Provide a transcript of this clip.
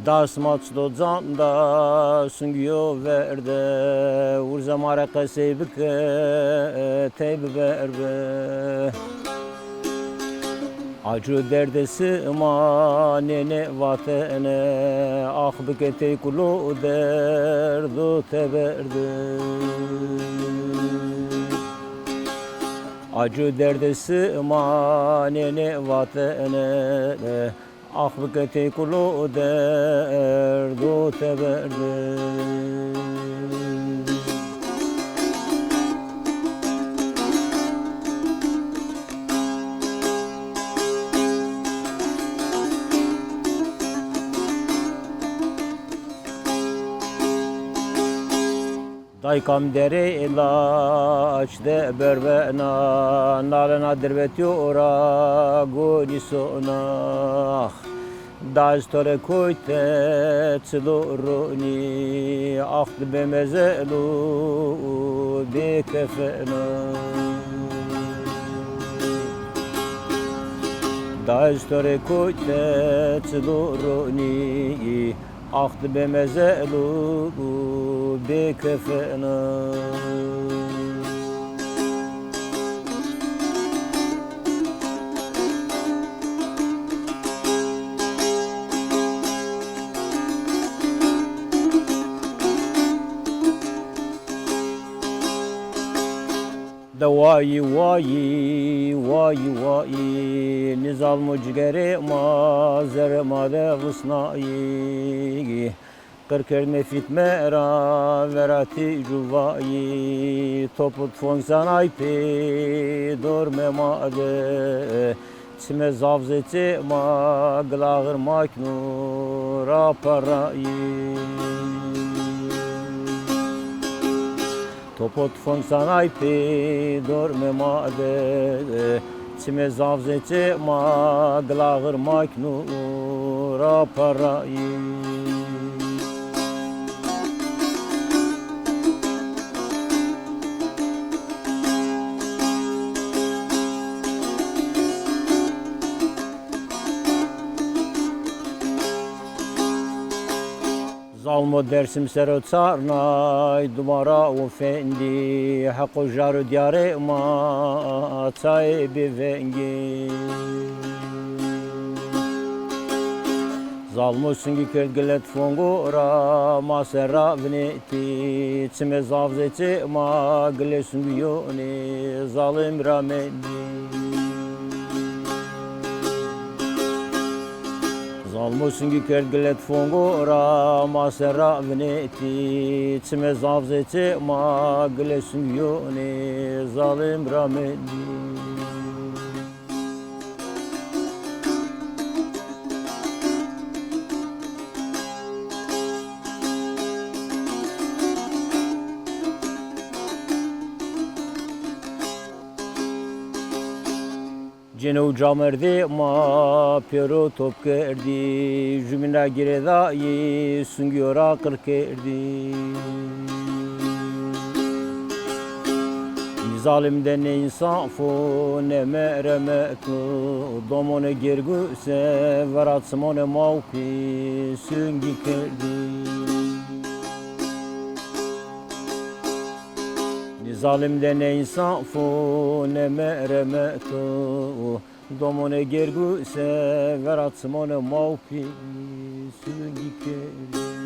Das maç do zanda sungiyo verde urza maraka sebike teybe berbe acı derdesi manene vatene ah bikete kulu derdu teberde acı derdesi manene vatene ah bikete kulu derdu teberde Daykam dere ilaç de berbena nalena dirveti ora goni sona Daz tore koyte tsiluruni Aht bemezelu be kefena Daz tore koyte tsiluruni Aht bemezelu be kefena Da vayi vayi vayi vayi Nizal mucgeri mazere made vusnayi Kırker mefit mera verati juvayi Toput fonsan aypi dorme made Çime zavzeti ma glağır maknura parayi Topot fonsan aypi dorme made Çime zavzeti ma glağır maknura parayi Zalmo dersim sero çarnay dumara ofendi Hakko jaru diyare ma sahibi vengi Zalmo sungi kergelet fongora ma serra vneti Çime zavzeti ma gile sungi yoni zalim ramendi Zalmosungi kergelet fongora ma serra vneti Çime zavzeti ma gile sungi yoni zalim ramendi Cenu camerdi ma pero top kerdi Jümina giredayı sungiyora kır kerdi Zalimden ne insafo ne meremetu Domone gergüse veratsmone mavki süngi kerdi Zalimden ne insafo ne meremetu Domone gergüse veratsmone mavki süngi kerdi